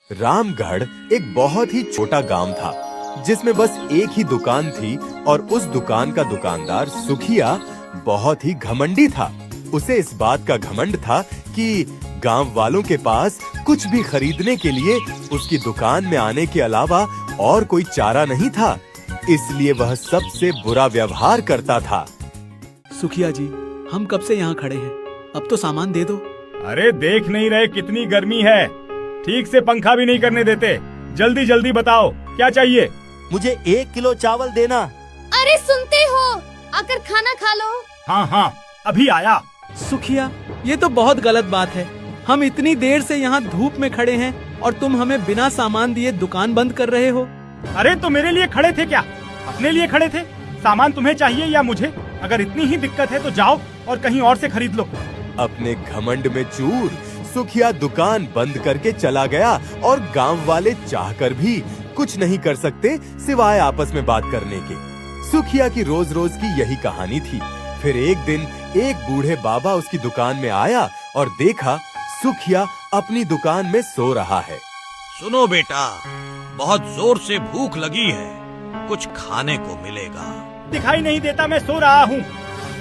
रामगढ़ एक बहुत ही छोटा गांव था जिसमें बस एक ही दुकान थी और उस दुकान का दुकानदार सुखिया बहुत ही घमंडी था। उसे इस बात का घमंड था कि गांव वालों के पास कुछ भी खरीदने के लिए उसकी दुकान में आने के अलावा और कोई चारा नहीं था, इसलिए वह सबसे बुरा व्यवहार करता था। सुखिया जी, हम कब से यहाँ खड़े हैं, अब तो सामान दे दो। अरे देख नहीं रहे कितनी गर्मी है, ठीक से पंखा भी नहीं करने देते। जल्दी जल्दी बताओ क्या चाहिए। मुझे 1 किलो चावल देना। अरे सुनते हो, आकर खाना खा लो। हाँ हाँ अभी आया। सुखिया, ये तो बहुत गलत बात है। हम इतनी देर से यहाँ धूप में खड़े हैं और तुम हमें बिना सामान दिए दुकान बंद कर रहे हो। अरे तो मेरे लिए खड़े थे क्या? अपने लिए खड़े थे? सामान तुम्हें चाहिए या मुझे? अगर इतनी ही दिक्कत है तो जाओ और कहीं और से खरीद लो। अपने घमंड में चूर सुखिया दुकान बंद करके चला गया और गांव वाले चाहकर भी कुछ नहीं कर सकते सिवाय आपस में बात करने के। सुखिया की रोज रोज की यही कहानी थी। फिर एक दिन एक बूढ़े बाबा उसकी दुकान में आया और देखा सुखिया अपनी दुकान में सो रहा है। सुनो बेटा, बहुत जोर से भूख लगी है, कुछ खाने को मिलेगा। दिखाई नहीं देता मैं सो रहा हूँ।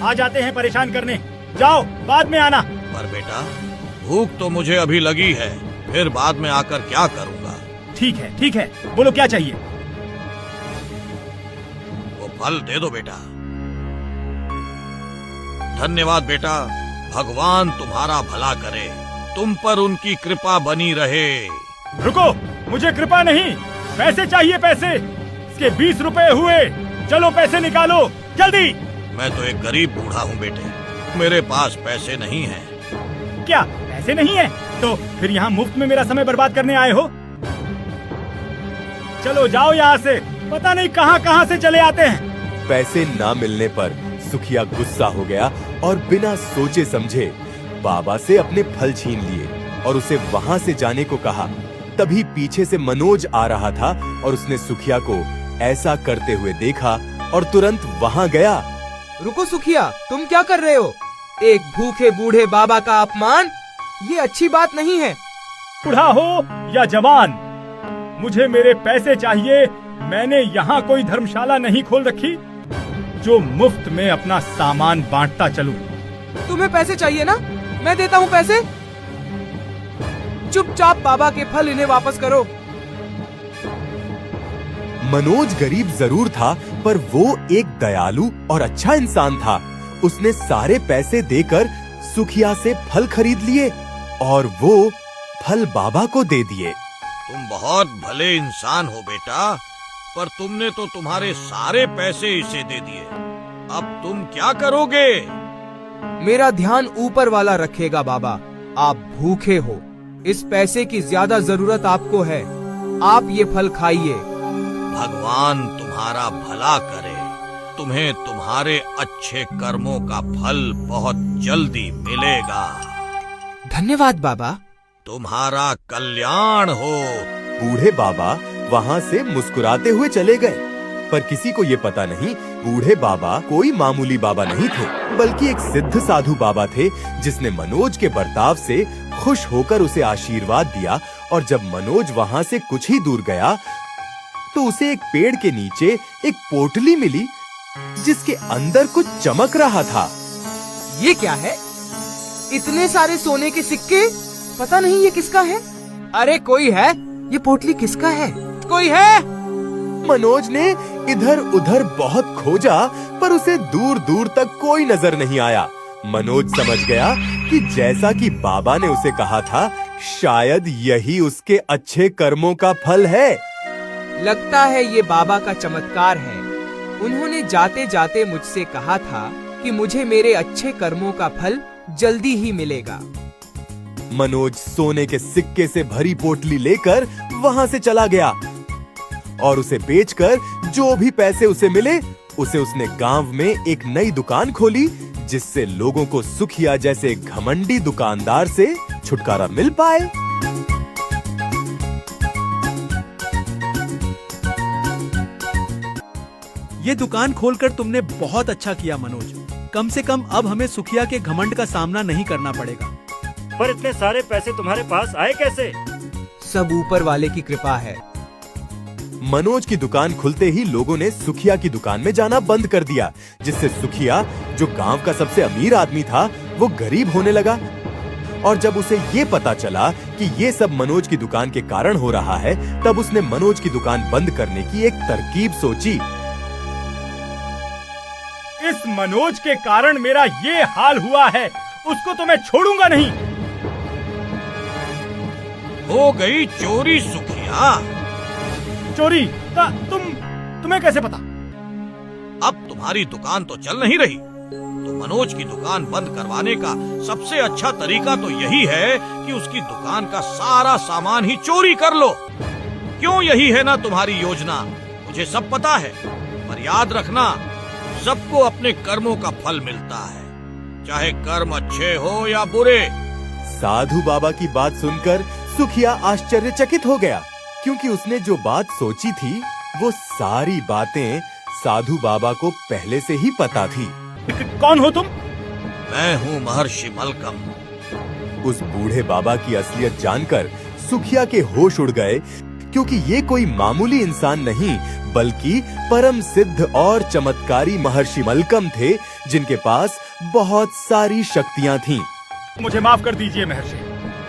आ जाते हैं परेशान करने, जाओ बाद में आना। पर बेटा, भूख तो मुझे अभी लगी है, फिर बाद में आकर क्या करूँगा। ठीक है, बोलो क्या चाहिए। वो फल दे दो बेटा। धन्यवाद बेटा, भगवान तुम्हारा भला करे, तुम पर उनकी कृपा बनी रहे। रुको, मुझे कृपा नहीं, पैसे चाहिए पैसे। इसके 20 रुपए हुए, चलो पैसे निकालो जल्दी। मैं तो एक गरीब बूढ़ा हूँ बेटे, मेरे पास पैसे नहीं हैं। क्या पैसे नहीं है? तो फिर यहाँ मुफ्त में मेरा समय बर्बाद करने आए हो? चलो जाओ यहाँ से, पता नहीं कहाँ कहाँ से चले आते हैं। पैसे ना मिलने पर सुखिया गुस्सा हो गया और बिना सोचे समझे बाबा से अपने फल छीन लिए और उसे वहाँ से जाने को कहा। तभी पीछे से मनोज आ रहा था और उसने सुखिया को ऐसा करते हुए देखा और तुरंत वहाँ गया। रुको सुखिया, तुम क्या कर रहे हो? एक भूखे बूढ़े बाबा का अपमान, ये अच्छी बात नहीं है। बूढ़ा हो या जवान, मुझे मेरे पैसे चाहिए। मैंने यहाँ कोई धर्मशाला नहीं खोल रखी जो मुफ्त में अपना सामान बांटता चलूं। तुम्हें पैसे चाहिए ना? मैं देता हूँ पैसे। चुपचाप बाबा के फल इन्हें वापस करो। मनोज गरीब जरूर था, पर वो एक दयालु और अच्छा इंसान था। उसने सारे पैसे देकर सुखिया से फल खरीद लिए और वो फल बाबा को दे दिए। तुम बहुत भले इंसान हो बेटा, पर तुमने तो तुम्हारे सारे पैसे इसे दे दिए। अब तुम क्या करोगे? मेरा ध्यान ऊपर वाला रखेगा बाबा। आप भूखे हो, इस पैसे की ज्यादा जरूरत आपको है। आप ये फल खाइए। भगवान तुम्हारा भला करे, तुम्हें तुम्हारे अच्छे कर्मों का फल बहुत जल्दी मिलेगा। धन्यवाद बाबा। तुम्हारा कल्याण हो। बूढ़े बाबा वहाँ से मुस्कुराते हुए चले गए, पर किसी को ये पता नहीं बूढ़े बाबा कोई मामूली बाबा नहीं थे, बल्कि एक सिद्ध साधु बाबा थे जिसने मनोज के बर्ताव से खुश होकर उसे आशीर्वाद दिया। और जब मनोज वहाँ से कुछ ही दूर गया तो उसे एक पेड़ के नीचे एक पोटली मिली जिसके अंदर कुछ चमक रहा था। ये क्या है? इतने सारे सोने के सिक्के, पता नहीं ये किसका है। अरे कोई है? ये पोटली किसका है? कोई है? मनोज ने इधर उधर बहुत खोजा, पर उसे दूर दूर तक कोई नजर नहीं आया। मनोज समझ गया कि जैसा कि बाबा ने उसे कहा था, शायद यही उसके अच्छे कर्मों का फल है। लगता है ये बाबा का चमत्कार है। उन्होंने जाते जाते मुझसे कहा था कि मुझे मेरे अच्छे कर्मों का फल जल्दी ही मिलेगा। मनोज सोने के सिक्के से भरी पोटली लेकर वहाँ से चला गया और उसे बेचकर जो भी पैसे उसे मिले उसे उसने गांव में एक नई दुकान खोली, जिससे लोगों को सुखिया जैसे घमंडी दुकानदार से छुटकारा मिल पाए। ये दुकान खोलकर तुमने बहुत अच्छा किया मनोज। कम से कम अब हमें सुखिया के घमंड का सामना नहीं करना पड़ेगा। पर इतने सारे पैसे तुम्हारे पास आए कैसे? सब ऊपर वाले की कृपा है। मनोज की दुकान खुलते ही लोगों ने सुखिया की दुकान में जाना बंद कर दिया, जिससे सुखिया, जो गांव का सबसे अमीर आदमी था, वो गरीब होने लगा। और जब उसे ये पता चला कि ये सब मनोज की दुकान के कारण हो रहा है, तब उसने मनोज की दुकान बंद करने की एक तरकीब सोची। इस मनोज के कारण मेरा ये हाल हुआ है, उसको तो मैं छोड़ूंगा नहीं। हो गई चोरी सुखिया। चोरी? तुम्हें कैसे पता? अब तुम्हारी दुकान तो चल नहीं रही, तो मनोज की दुकान बंद करवाने का सबसे अच्छा तरीका तो यही है कि उसकी दुकान का सारा सामान ही चोरी कर लो। क्यों, यही है ना तुम्हारी योजना? मुझे सब पता है, पर याद रखना, सबको अपने कर्मों का फल मिलता है, चाहे कर्म अच्छे हो या बुरे। साधु बाबा की बात सुनकर सुखिया आश्चर्यचकित हो गया, क्योंकि उसने जो बात सोची थी वो सारी बातें साधु बाबा को पहले से ही पता थी। कौन हो तुम? मैं हूँ महर्षि मलकम। उस बूढ़े बाबा की असलियत जानकर सुखिया के होश उड़ गए, क्योंकि ये कोई मामूली इंसान नहीं, बल्कि परम सिद्ध और चमत्कारी महर्षि मलकम थे, जिनके पास बहुत सारी शक्तियां थीं। मुझे माफ कर दीजिए महर्षि,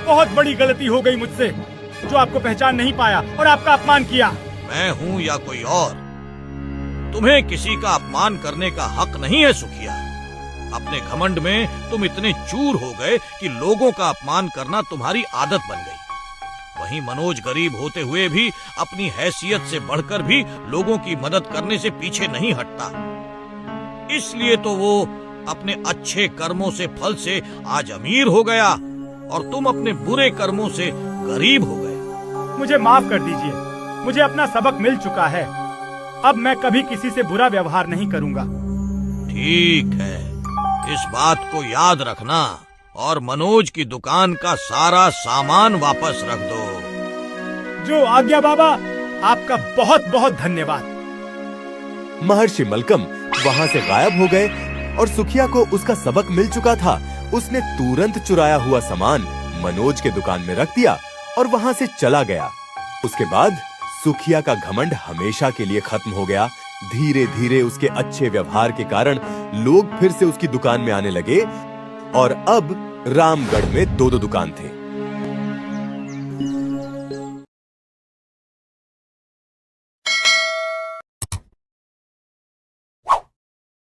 बहुत बड़ी गलती हो गई मुझसे, जो आपको पहचान नहीं पाया और आपका अपमान किया। मैं हूँ या कोई और, तुम्हें किसी का अपमान करने का हक नहीं है सुखिया। अपने घमंड में तुम इतने चूर हो गए कि लोगों का अपमान करना तुम्हारी आदत बन गई। वहीं मनोज गरीब होते हुए भी अपनी हैसियत से बढ़कर भी लोगों की मदद करने से पीछे नहीं हटता। इसलिए तो वो अपने अच्छे कर्मों से फल से आज अमीर हो गया और तुम अपने बुरे कर्मों से गरीब हो गए। मुझे माफ कर दीजिए, मुझे अपना सबक मिल चुका है। अब मैं कभी किसी से बुरा व्यवहार नहीं करूंगा। ठीक है, इस बात को याद रखना और मनोज की दुकान का सारा सामान वापस रख दो। जो आज्ञा बाबा, आपका बहुत बहुत धन्यवाद। महर्षि मलकम वहां से गायब हो गए और सुखिया को उसका सबक मिल चुका था। उसने तुरंत चुराया हुआ सामान मनोज के दुकान में रख दिया और वहां से चला गया। उसके बाद सुखिया का घमंड हमेशा के लिए खत्म हो गया। धीरे धीरे उसके अच्छे व्यवहार के कारण लोग फिर से उसकी दुकान में आने लगे और अब रामगढ़ में 2-2 दुकान थे।